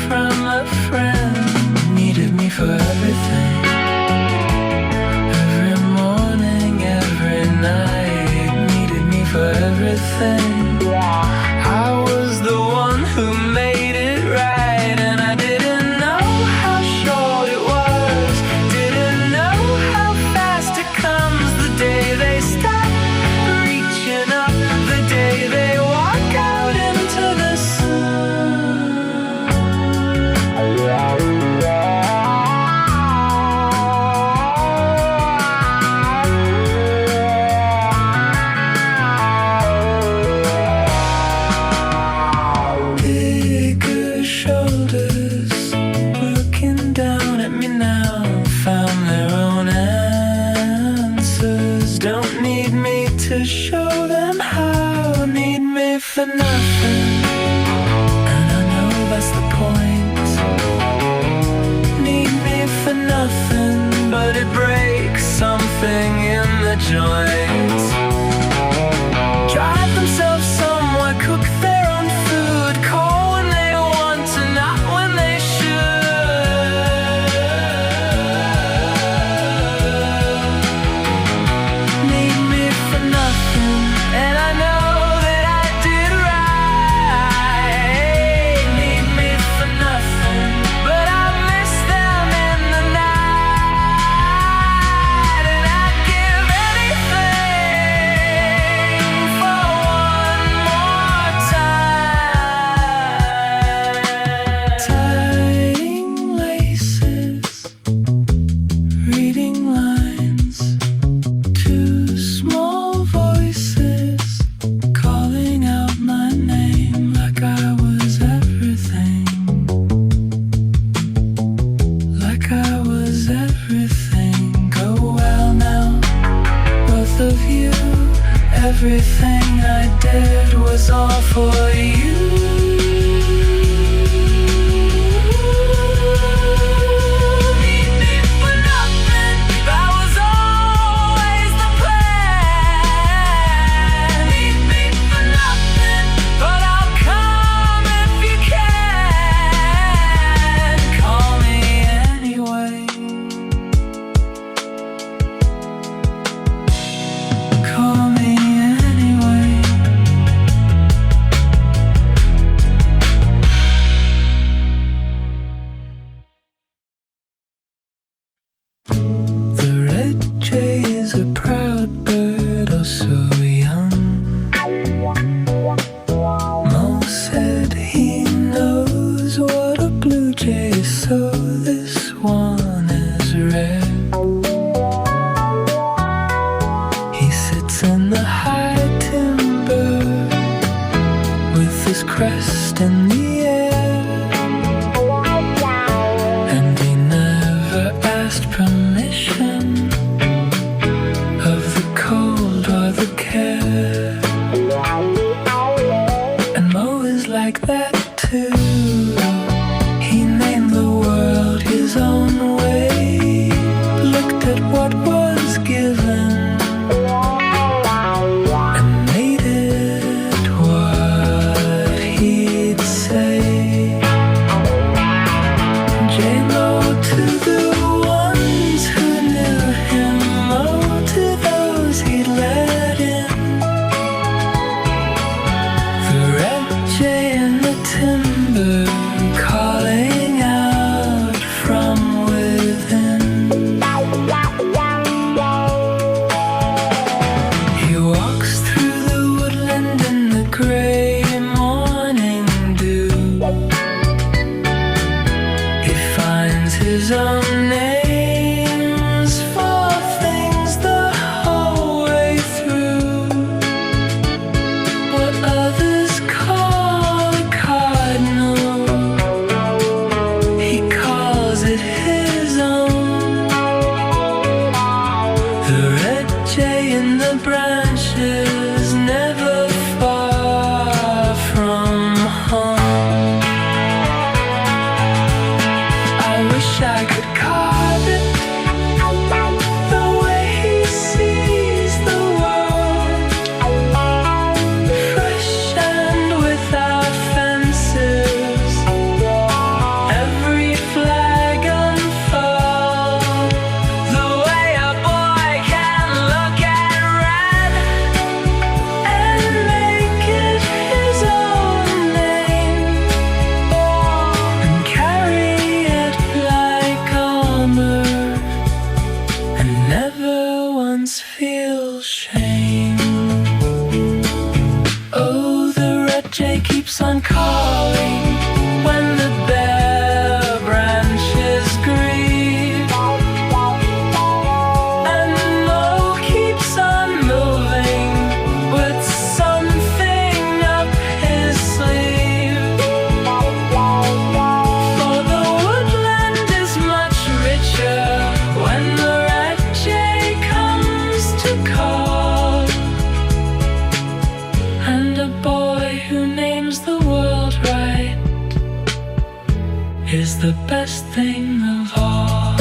from a friend. Needed me for everything. Every morning, every night. Needed me for everything. I was the one who made it right, and I didn't know how short it was. Didn't know how fast it comes the day they stop reaching up, the day they walk out into the sun. Bigger shoulders looking down at me now, found their own answers. Don't need me to show them how, need me for nothing. And I know that's the point. Need me for nothing, but it breaks something in the joints. Drive themselves somewhere, cook their own food, call when they want to, not when they should. Need me for nothing, and I know that I did right. Need me for nothing, but I miss them in the night. And I'd give anything for one more time. Tying laces, reading lines, two small voices calling out my name like I was everything. Like I was everything. Go well now, both of you. Everything I did was all for you. Need me for nothing, that was always the plan. Need me for nothing, but I'll come if you can. Call me anyway. Call me anyway. The RedJay is a proud bird, oh so young. Mo said he knows what a blue jay is, so this one is red. He sits in the high timber with his crest in the air, and he never asked permission of the cold or the care. And Mo is like that too. He named the world his own way, looked at what was given and made it what he'd say. J-Mo to the ones who knew him, Mo to those he'd let in. The RedJay in the timber falling when the bare branches grieve, and Mo keeps on moving with something up his sleeve. For the woodland is much richer when the RedJay comes to call, and a boy who names the world right is the best thing of all.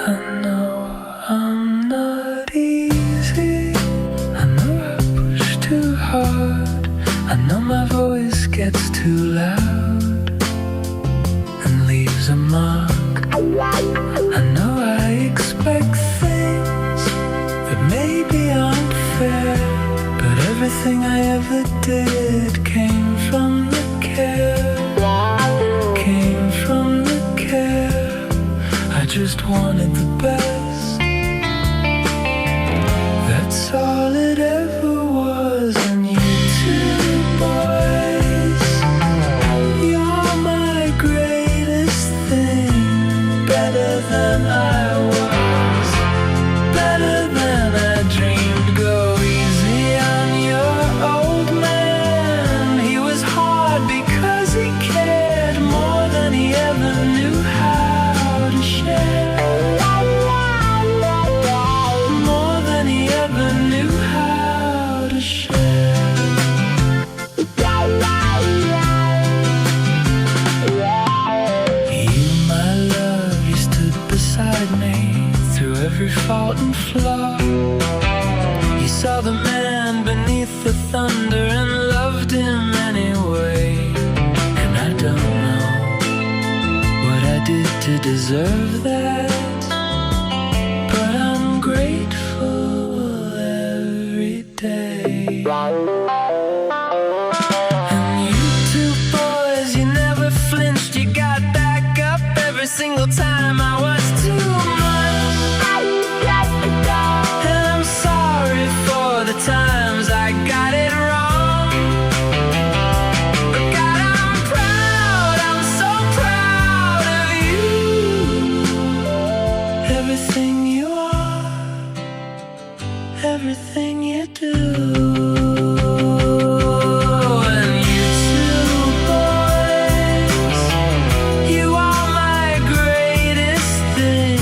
I know I'm not easy. I know I push too hard. I know my voice gets too loud and leaves a mark. I know I expect things that maybe aren't fair, but everything I ever did came from the care. Came from the care. I just wanted the best. That's all it ever was. And you two boys, you're my greatest thing. Better than I was, better than I dreamed. Go easy on your old man. He was hard because he cared more than he ever knew how to share. More than he ever knew how to share. You, my love, you stood beside me through every fault and flaw. You saw the man beneath the thunder and loved him anyway. And I don't know what I did to deserve that, but I'm grateful every day. And you two boys, you never flinched. You got back up every single time I was too much. And I'm sorry for the times I got it wrong. But God, I'm proud, I'm so proud of you. Everything you are, everything you do. And you two boys, you are my greatest thing.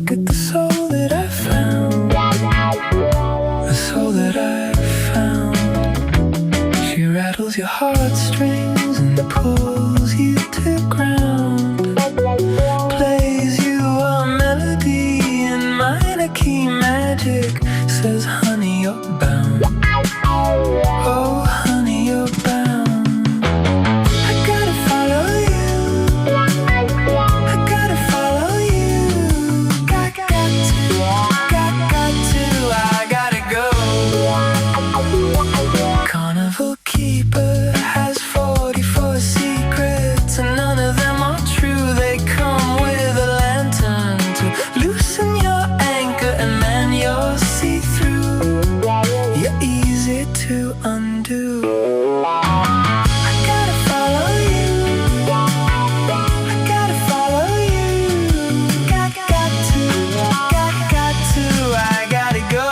look at the soul that I found, the soul that I found. She rattles your heartstrings and pulls you to ground, plays you a melody in minor key magic, says honey you're bound, oh honey you're bound. I gotta follow you, I gotta follow you, got to, I gotta go. Carnival keeper has 44 secrets and none of them are true. They come with a lantern to loosen your anchor and man you're see-through. You're easy to undo. I gotta follow you, I gotta follow you, got to, I gotta go.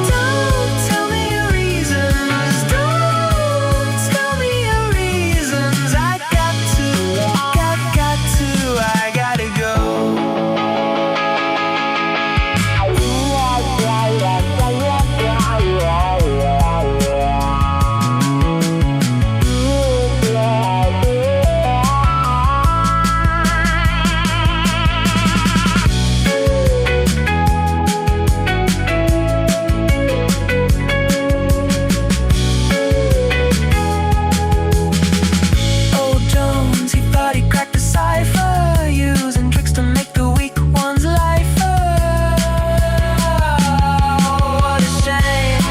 Don't tell me your reasons, don't tell me your reasons. I got to, I gotta go. Old Jones, he thought he cracked a cipher, using tricks to make the weak ones lifer. Oh, what a shame.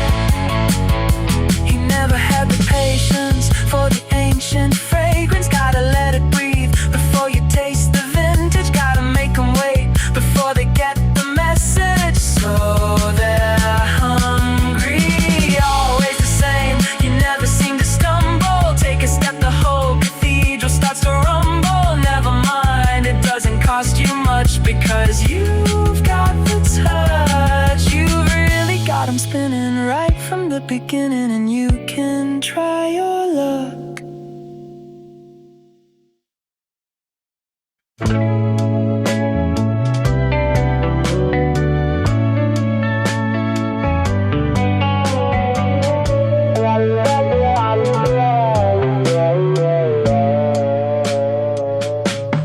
He never had the patience for the ancient fragrance. Gotta let it breathe before you taste the vintage. Gotta make them wait before they get the message. So they're hungry, always the same. You never seem to stumble. Take a step, the whole cathedral starts to rumble. Never mind, it doesn't cost you much because you've got the touch. You've really got them spinning right from the beginning, and you can try your luck.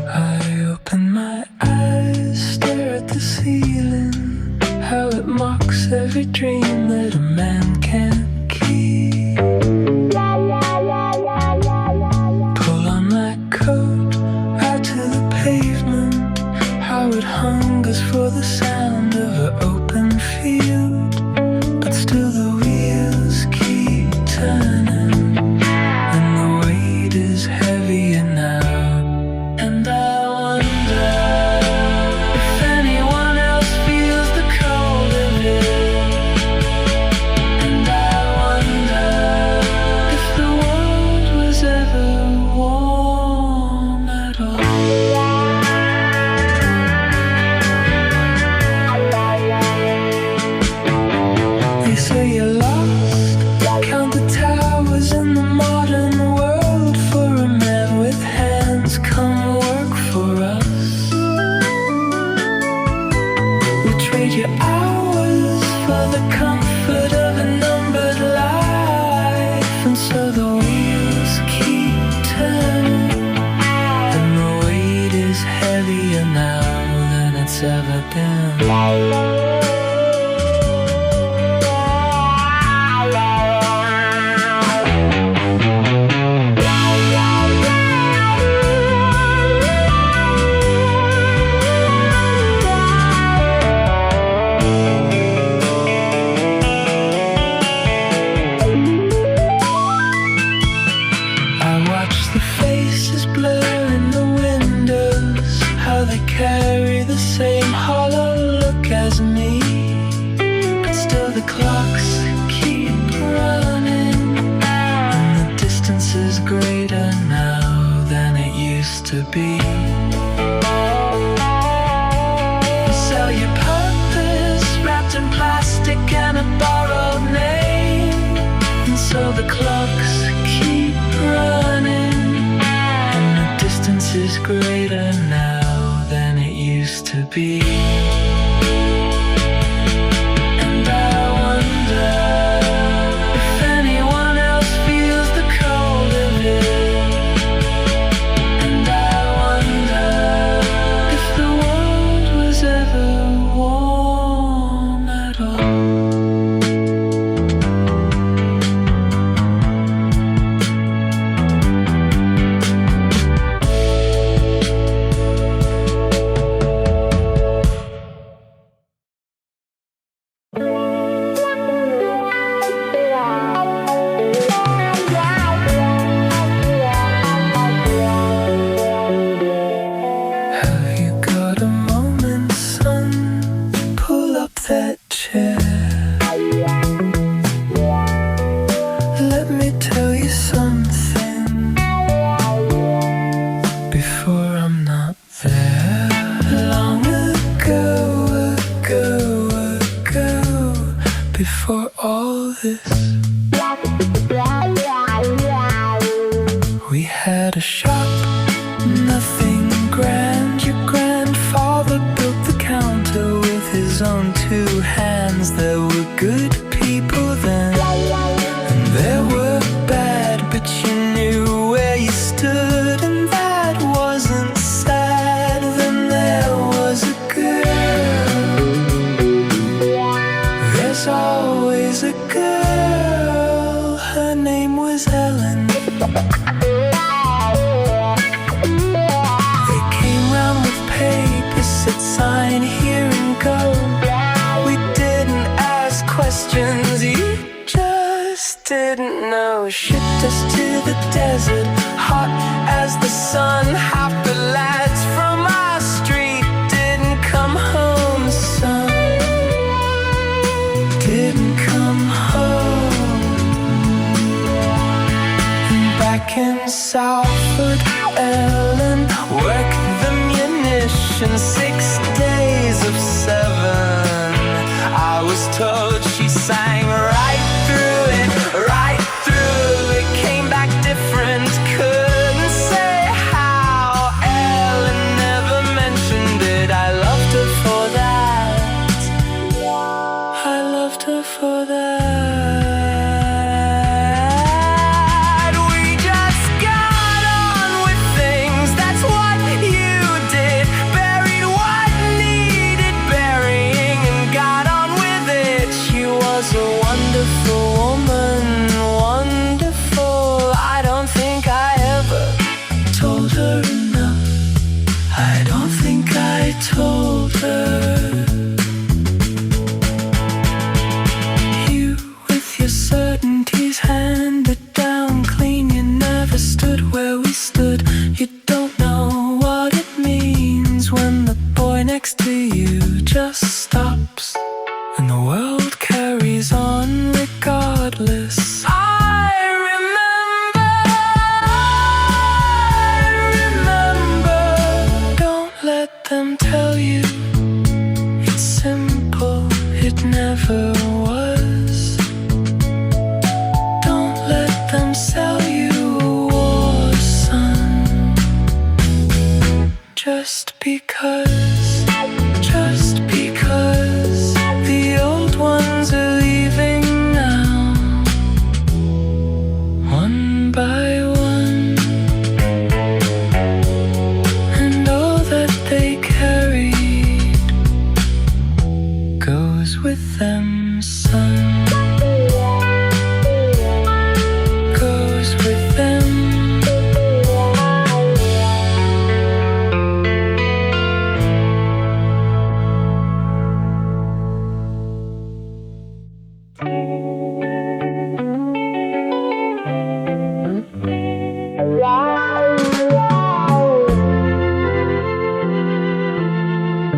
I open my eyes, stare at the ceiling, how it mocks every dream that a man can't keep. Pull on my coat, out to the pavement, how it hungers for the sound of an open field. But still the wheels keep turning, and the weight is heavier now. And I wonder if anyone else feels the cold of it. And I wonder if the world was ever warm at all. be. And I wonder if anyone else feels the cold of it. And I wonder if the world was ever warm at all. Have you got a moment, son? Pull up that chair. Let me tell you something before I'm not there. Long ago, before all this, we had a shop, nothing grand. Your grandfather built the counter with his own two hands. There were good people then, and there were bad, but you knew where you stood, and that wasn't sad. Then there was a girl. There's always a girl. Her name was Ellen. They came round with papers, said sign here and go. We didn't ask questions, you just didn't know. Shipped us to the desert, hot as the sun. Half the lads from our street didn't come home, son. Didn't come home. And back in Southwood, Ellen worked the munitions 6 days of 7. I was told she sang right through it, right through it. Came back different, couldn't say how. Ellen never mentioned it. I loved her for that. I loved her for that. We just got on with things, that's what you did. Buried what needed burying and got on with it. She was a wonderful woman, wonderful. I don't think I ever told her enough. I don't think I told her. You with your certainties handed down clean. You never stood where we stood. You don't know what it means when the boy next to you just stops and the world carries on regardless. I remember. Don't let them tell you it's simple. It never was. Don't let them sell you a war, son. Just because the old ones are leaving now, one by one, and all that they carried goes with them, son. Goes with them.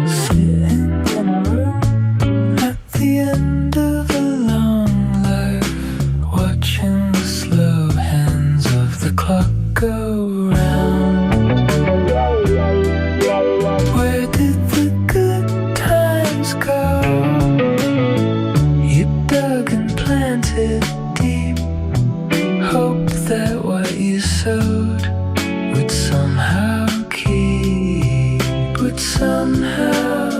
Sitting in a room at the end of a long life, watching the slow hands of the clock go round. Where did the good times go? You dug and planted deep, hoped that what you sowed would somehow keep, would somehow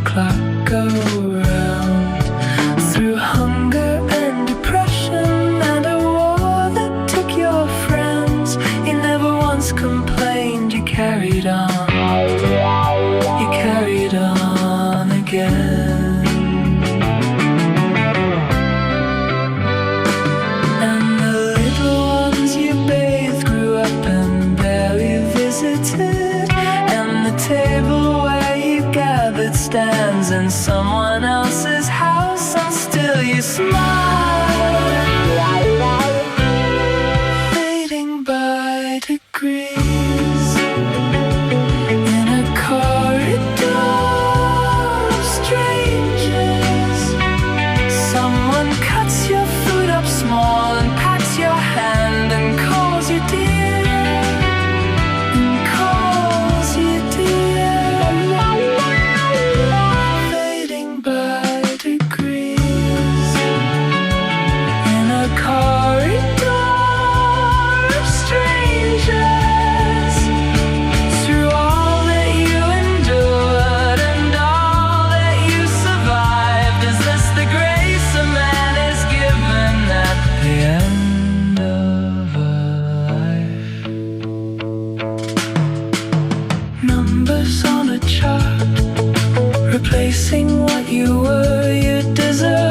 clock go round. Through hunger and depression and a war that took your friends, you never once complained, you carried on. You carried on again. And the little ones you bathed grew up and barely visited, and the table where you gathered stands in someone else's house, and still you smile, fading by degrees in a corridor of strangers. Someone cuts your foot up small and pats your hand and calls you dear, and calls you dear, fading by degrees in a corridor of strangers. Through all that you endured and all that you survived, is this the grace a man is given at the end of a life? Numbers on a chart, replacing what you were, you deserve